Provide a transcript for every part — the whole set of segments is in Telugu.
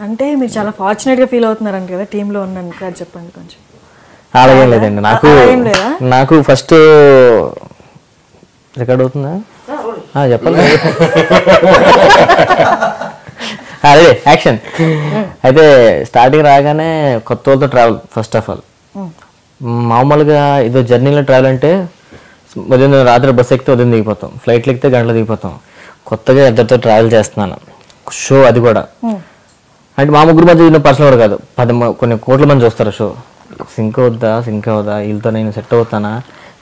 అంటే మీరు చాలా ఫార్చునేట్ గా ఫీల్ అవుతున్నారంట కదా టీంలో ఉన్నాను కాదు, చెప్పండి కొంచెం. అలాగేం లేదండి, నాకు ఫస్ట్ రికార్డ్ అవుతుందా చెప్పండి. అదే యాక్షన్. అయితే స్టార్టింగ్ రాగానే కొత్త వాళ్ళతో ట్రావెల్. ఫస్ట్ ఆఫ్ ఆల్ మామూలుగా ఇదో జర్నీలో ట్రావెల్ అంటే ఉదయం రాత్రి బస్సు ఎక్కితే ఉదయం దిగిపోతాం, ఫ్లైట్లు ఎక్కితే గంటలు దిగిపోతాం. కొత్తగా ఇద్దరితో ట్రావెల్ చేస్తున్నాను, షో అది కూడా. అంటే మా ముగ్గురు మధ్య పర్సనల్ కూడా కాదు, కొన్ని కోట్ల మంది చూస్తారు షో. సింక్ అవుద్దా వీళ్ళతో నేను సెట్ అవుతానా,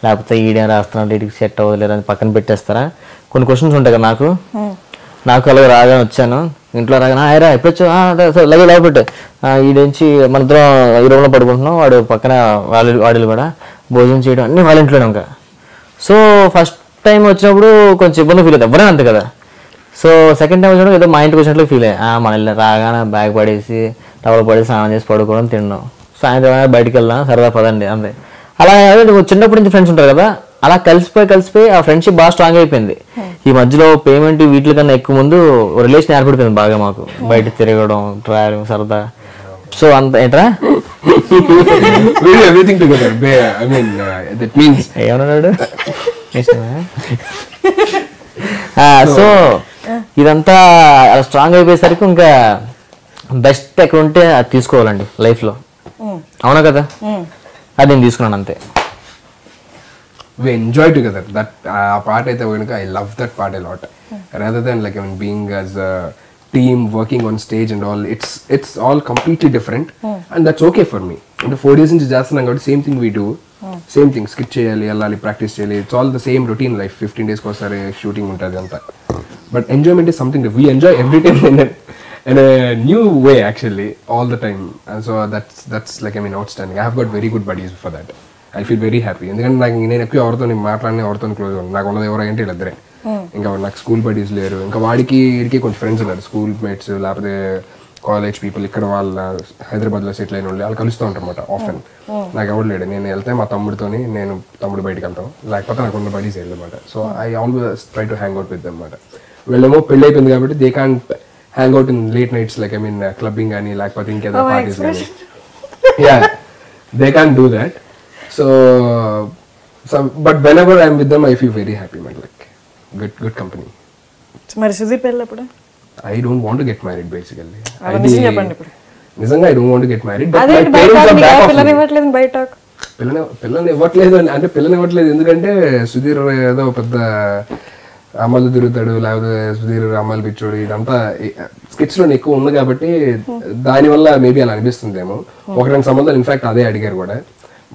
లేకపోతే ఈడే రాస్తున్నాడు వీడికి సెట్ అవ్వదు లేదని పక్కన పెట్టేస్తారా, కొన్ని క్వశ్చన్స్ ఉంటాయి కదా నాకు అలాగే రాగానే వచ్చాను. ఇంట్లో రాగానే ఆయరా ఎప్పుడొచ్చు లగే లేకపోతే ఈడేంచి మన ఇద్దరం ఈ రూమ్లో పడుకుంటున్నాం, వాడు పక్కన వాడిలు కూడా భోజనం చేయడం అన్నీ వాళ్ళ ఇంట్లోనే. ఇంకా సో ఫస్ట్ టైం వచ్చినప్పుడు కొంచెం ఇబ్బంది ఫీల్ అవుతుంది, ఎవరైనా అంతే కదా. సో సెకండ్ టైం వచ్చినప్పుడు ఏదో మా ఇంటికి వచ్చినట్లు ఫీల్ అయ్యా. మన ఇల్లు రాగానే బ్యాగ్ పడేసి టవల్ పడేసి స్నానం చేసి పడుకోవడం, తినడం, సాయంత్రం బయటికి వెళ్దాం సరదా పదండి అంతే. అలా చిన్నప్పటి నుంచి ఫ్రెండ్స్ ఉంటారు కదా, అలా కలిసిపోయి ఆ ఫ్రెండ్షిప్ బాగా స్ట్రాంగ్ అయిపోయింది. ఈ మధ్యలో పేమెంట్ వీటి కన్నా ఎక్కువ ముందు రిలేషన్ ఏర్పడిపోయింది బాగా మాకు, బయట తిరగడం, ట్రావెలింగ్, సరదా. సో అంత ఏంట్రా ఏమన్నాడు. సో ఇదంతా అలా స్ట్రాంగ్ అయిపోయేసరికి ఇంకా బెస్ట్ ఎక్కడ ఉంటే అది తీసుకోవాలండి లైఫ్లో, అవునా కదా, అది నేను తీసుకున్నాను అంతే. We enjoy together. That part I love that part a lot. Rather than like being as a team working on stage and all, it's all completely different, and that's okay for me. In the 4 days into jasthana got same thing we do, same thing, skit cheyali allali practice cheyali, it's all the same routine life. 15 days kosare shooting untadi anta, but enjoyment is something that we enjoy every time in a new way actually all the time, and so that's like outstanding. I have got very good buddies for that. I feel very happy. ఎందుకంటే నేను ఎక్కువ ఎవరితో మాట్లాడిన ఎవరితో క్లోజ్ ఉన్నాను. నాకు ఉన్నది ఎవరంటే వీళ్ళిద్దరే. ఇంకా నాకు స్కూల్ బడీస్ లేరు. ఇంకా వాడికి కొంచెం ఫ్రెండ్స్ ఉన్నారు, స్కూల్ మేట్స్ లేకపోతే కాలేజ్ పీపుల్, ఇక్కడ వాళ్ళ హైదరాబాద్లో సెటిల్ అయిన వాళ్ళు కలుస్తూ ఉంటారు అనమాట ఆఫెన్. నాకు ఎవరు లేడు, నేను వెళ్తే మా తమ్ముడితోని, తమ్ముడు బయటకు వెళ్తాం, లేకపోతే నాకు ఉన్న బడీస్ వెళ్ళమాట. So I always try to hang out with them అనమాట. వీళ్ళేమో పెళ్ళి అయిపోయింది కాబట్టి they can't hang out in late nights like clubbing కానీ లేకపోతే ఇంకేదో పార్టీస్ కానీ. Yeah, they can't do that. So but whenever I'm with them I feel very happy, man. Like good company. మరి సుధీర్ పెళ్ళప్పుడు I don't want to get married basically. నిజంగా I don't want to get married, but my parents are back off. పిల్లనివ్వట్లేదు బయట, పిల్లనివ్వట్లేదు అంటే పిల్లనివ్వట్లేదు ఎందుకంటే సుధీర్ ఏదో పెద్ద అమ్మాయిలు తిరుగుతాడు, లేకపోతే సుధీర్ అమ్మాయిలు పిచ్చోడు, ఇదంతా స్కిట్స్ లో ఎక్కువ ఉంది కాబట్టి దానివల్ల మేబీ అలా అనిపిస్తుందేమో. 1-2 సంబంధాలు ఇన్ఫాక్ట్ అదే అడిగారు కూడా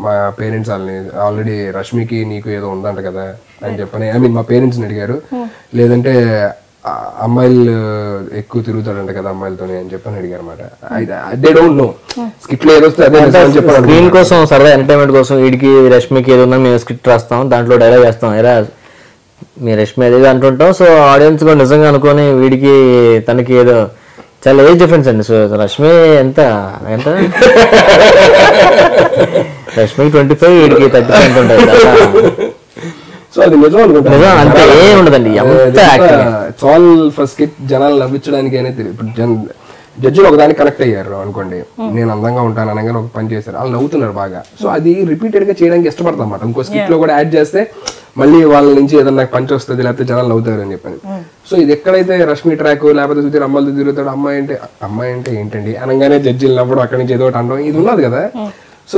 మా పేరెంట్స్ వాళ్ళని. ఆల్రెడీ రష్మికి నీకు ఏదో ఉందంట కదా అని చెప్పని మా పేరెంట్స్ని అడిగారు. లేదంటే అమ్మాయిలు ఎక్కువ తిరుగుతాడంట కదా అమ్మాయిలతోని అని చెప్పని అడిగారు అనమాట. దే డోంట్ నో స్కిట్ లో ఏదో అదే చెప్పారు. స్క్రీన్ కోసం సరదా ఎంటర్టైన్మెంట్ కోసం వీడికి రష్మికి ఏదో ఉందని మేము స్క్రిప్ట్ రాస్తాం, దాంట్లో డైలాగ్ వేస్తాం, ఎలా మీ రష్మి అదే అంటుంటాం. సో ఆడియన్స్ కూడా నిజంగా అనుకొని వీడికి తనకి ఏదో చాలా ఏజ్ డిఫరెన్స్ అండి. సో రష్మి ఎంత రష్మికి 25, వీడికి 30 ఉంటుంది. సో అది నిజం అనుకుంటా, నిజం అంతే, ఏం ఉండదండి. ఇట్స్ ఆల్ ఫర్ స్కిట్, జనాలు నవ్వించడానికి అనేది. ఇప్పుడు జడ్జిలు ఒకదానికి కనెక్ట్ అయ్యారు అనుకోండి, నేను అందంగా ఉంటాను అనగానే ఒక పని చేశారు, వాళ్ళు నవ్వుతున్నారు బాగా. సో అది రిపీటెడ్ గా చేయడానికి ఇష్టపడతాం అన్నమాట. ఇంకో స్కిట్ లో కూడా యాడ్ చేస్తే మళ్ళీ వాళ్ళ నుంచి ఏదన్నా పంచ్ వస్తుంది, లేకపోతే జనాలు నవ్వుతారు అని చెప్పని. సో ఇది ఎక్కడైతే రష్మి ట్రాక్ లేకపోతే సుధీర్ అమ్మాయిలు తిరుగుతాడు, అమ్మాయి అంటే ఏంటండి అనగానే జడ్జిలు నవ్వడం, అక్కడి నుంచి ఏదో ఒకటి అనడం, ఇది ఉన్నది కదా. సో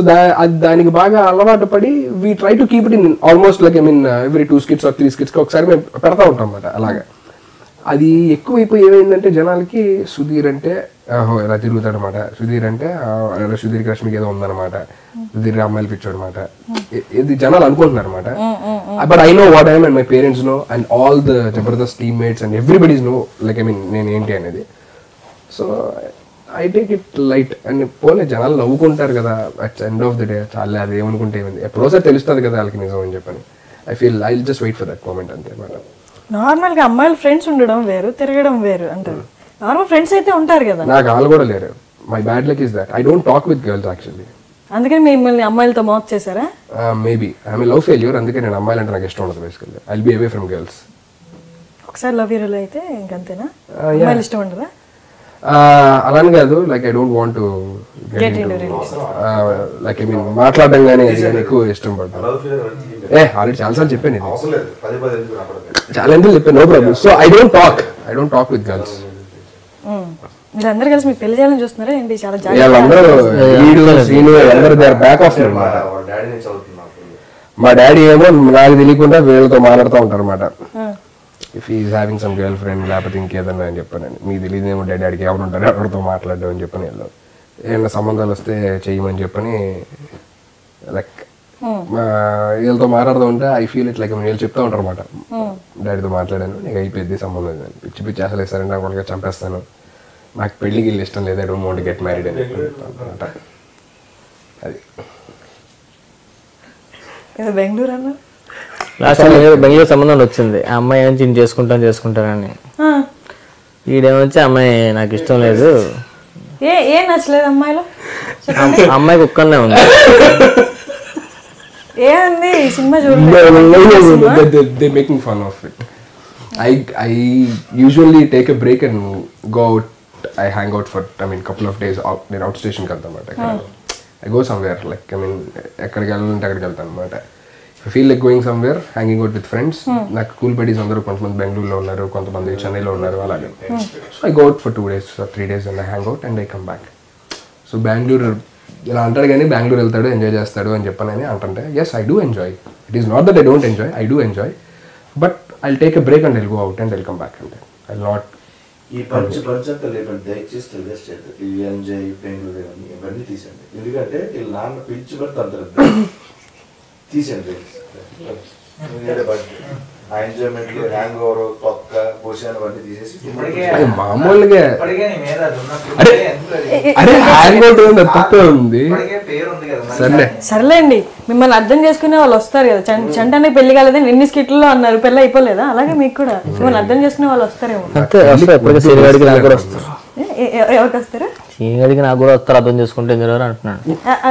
దానికి బాగా అలవాటు పడి we try to keep it in almost like every 2 skits or 3 skits ఒకసారి మేము పెడతా ఉంటాం అన్నమాట. అలాగా అది ఎక్కువైపోయి ఏమైందంటే జనాలకి సుధీర్ అంటే ఇలా తిరుగుతాడు అనమాట, సుధీర్ అంటే సుధీర్ రష్మికి ఏదో ఉందన్నమాట, సుధీర్ అమ్మాయిలు పిచ్చాడు అనమాట, ఇది జనాలు అనుకుంటున్నారు అనమాట. But I know what I'm and my parents know and all the Jabardasth teammates and everybody's know like నేను ఏంటి అనేది. So I take it light and పోలే జనాలు నవ్వుకుంటారు కదా at end of the day, చాలా అది ఏమనుకుంటే ఏమైంది ఎప్పుడోసారి తెలుస్తుంది కదా వాళ్ళకి నిజం అని చెప్పని. I feel I will just wait for that moment అంతే అనమాట. నార్మల్ గా అమ్మాయిలు ఫ్రెండ్స్ ఉండడం వేరు, తిరగడం వేరు అంటారు. నార్మల్ ఫ్రెండ్స్ అయితే ఉంటారు కదా. నాకు వాళ్ళు కూడా లేరు. My bad luck is that I don't talk with girls actually. అందుకని మిమ్మల్ని అమ్మాయిలతో మోక్ చేశారా? మేబీ ఐఎమ్ లవ్ ఫెయిల్యూర్, అందుకే నేను అమ్మాయిలు అంటే నాకు ఇష్టం ఉండదు basically. I will be away from girls. ఒకసారి లవ్ ఫెయిల్యూర్ అయితే ఇంకంతేనా, అమ్మాయిలు ఇష్టం ఉండదా? అలానే కాదు, like I don't want to Get into like I mean మాట్లాడడం కానీ అది కానీ ఎక్కువ ఇష్టం పడతాను. ఆల్రెడీ చాలాసార్లు చెప్పాను ఇది, చాలా ఎందుకు చెప్పాను, no problem. So I don't talk with girls. వీళ్ళందరూ కలిసి మీకు పెళ్లి చేయాలని చూస్తున్నారా ఏంటి? చాలా వీళ్ళందరూ వీడు శ్రీను అందరూ దే ఆర్ బ్యాక్ ఆఫ్ అనమాట. మా డాడీ ఏమో నాకు తెలియకుండా వీళ్ళతో మాట్లాడుతూ ఉంటారు అనమాట. If is having some girl friend లేకపోతే ఇంకేదన్నా అని చెప్పాను. మీకు తెలియదేమో డాడీకి ఎవరు ఉంటారు, ఎవరితో మాట్లాడడం అని చెప్పని వీళ్ళు ఏమన్నా సంబంధాలు వస్తే చెయ్యమని చెప్పని లైక్ వీళ్ళతో మాట్లాడుతూ ఉంటే ఐ ఫీల్ ఇట్ లైక్ వీళ్ళు చెప్తా ఉంటారు అనమాట. డాడీతో మాట్లాడాను, నీకు అయిపోయింది సంబంధం, పిచ్చి పిచ్చి అసలు ఇస్తారంటే నాకు వాళ్ళకి చంపేస్తాను, నాకు పెళ్ళికి వెళ్ళి ఇష్టం లేదు, I don't want to get married అని అనమాట. అది బెంగళూరు అన్న లాస్ట్ బెంగళూరు సంబంధం వచ్చింది, ఆ అమ్మాయి ఏమో నేను చేసుకుంటానని, ఈడేమో వచ్చి అమ్మాయి నాకు ఇష్టం లేదు. ఏం నచ్చలేదు అమ్మాయిలో? అమ్మాయికి ఒక్కనే ఉంది. ఏమంది ఈ సినిమా చూడలేదు? They making fun of it. I usually take a break and go out. I hang out for couple of days out. నేను అవుట్ స్టేషన్ కి వెళ్తాను అన్నమాట. I go somewhere like ఎక్కడికి వెళ్ళాలంటే అక్కడికి వెళ్తాను అన్నమాట. I feel like going somewhere, hanging out with friends. నాకు కూల్ బడీస్ అందరూ కొంతమంది బెంగళూరులో ఉన్నారు, కొంతమంది చెన్నైలో ఉన్నారు, అలాగే. So I go out for 2 days or 3 days and I hang out and I come back. So Bengaluru ఇలా అంటాడు కానీ బెంగళూరు వెళ్తాడు ఎంజాయ్ చేస్తాడు అని చెప్పనని అంటుంటే yes I do enjoy. It is not that I don't enjoy, I do enjoy, but I take a break and I'll go out and I'll come back అంటే ఐ నాట్. ఈ పంచంతా లేపండి, దయచేసి తెలియజేస్తే ఈ ఎంజాయ్ బెంగళూరు ఇవన్నీ తీసండి. ఎందుకంటే వీళ్ళ నాన్న పిలిచి పడితే అంటారు, తీసండి. ఆ ఎంజాయ్మెంట్ హ్యాంగ్ ఓవర్ తొక్క పొజిషన్ అవన్నీ తీసేసి మామూలుగా అరే హ్యాంగ్ అవుట్ తప్పే ఉంది. సర్లేండి, మిమ్మల్ని అర్థం చేసుకునే వాళ్ళు వస్తారు కదా. చంటానికి పెళ్లి కాలేదని ఎన్ని స్కిట్లో అన్నారు, పెళ్ళి అయిపోలేదా? అలాగే మీకు కూడా మిమ్మల్ని అర్థం చేసుకునే వాళ్ళు వస్తారేమో. సీనిగాడికి నాకు కూడా వస్తారు. ఎవరికి వస్తారా? సీనిగాడికి నాకు కూడా వస్తారు, అర్థం చేసుకుంటే అంటున్నాడు.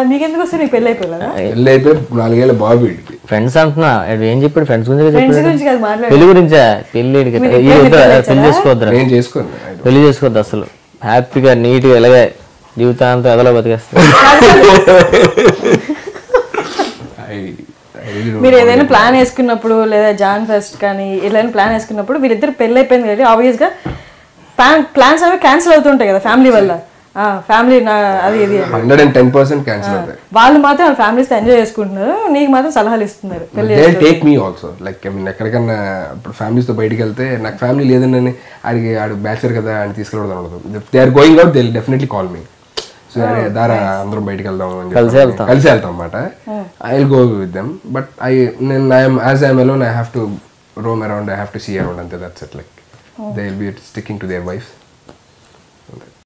మీకెందుకు వస్తారు? మీకు పెళ్ళి అయిపోలేదా? పెళ్ళి అయిపోయి 4 ఏళ్ళ బాబు ఫ్రెండ్స్ అంటున్నా, ఏం చెప్పాడు? ఫ్రెండ్స్ ఫ్రెండ్స్ గురించి కాదు మాట్లాడు, పెళ్లి గురించా? పెళ్లి పెళ్లి చేసుకోవద్దు, నేను చేసుకోండి, పెళ్లి చేసుకోవద్దు అసలు. హ్యాపీగా నీట్గా ఎలాగే జీవితాంతం ఎదలో బతికేస్తారు. మీరు ఏదైనా ప్లాన్ వేసుకున్నప్పుడు లేదా జాన్ ఫెస్ట్ కానీ ఏదైనా ప్లాన్ వేసుకున్నప్పుడు వీళ్ళిద్దరు పెళ్ళి అయిపోయింది కాబట్టి ఆబ్వియస్ గా ప్లాన్స్ అవి క్యాన్సిల్ అవుతుంటాయి కదా ఫ్యామిలీ వల్ల. ఫ్యామిలీ అది ఇది 110% క్యాన్సిల్ అవుతాయి. వాళ్ళు మాత్రం ఫ్యామిలీస్ ఎంజాయ్ చేసుకుంటున్నారు, నీకు మాత్రం సలహాలు ఇస్తున్నారు. టేక్ మీ ఆల్సో లైక్ ఎక్కడికన్నా ఇప్పుడు ఫ్యామిలీస్ తో బయటికి వెళ్తే నాకు ఫ్యామిలీ లేదని ఆడు బ్యాచులర్ కదా అని తీసుకెళ్ళడం ఉండదు. They are going out, they will definitely call me. So అరే దారా అందరం బయటికి వెళ్దాం అని కలిసి వెళ్తాం అన్నమాట. I will go with them, but as I'm alone I have to roam around, I have to see around అంతే. That's it. Like they will be sticking to their wife.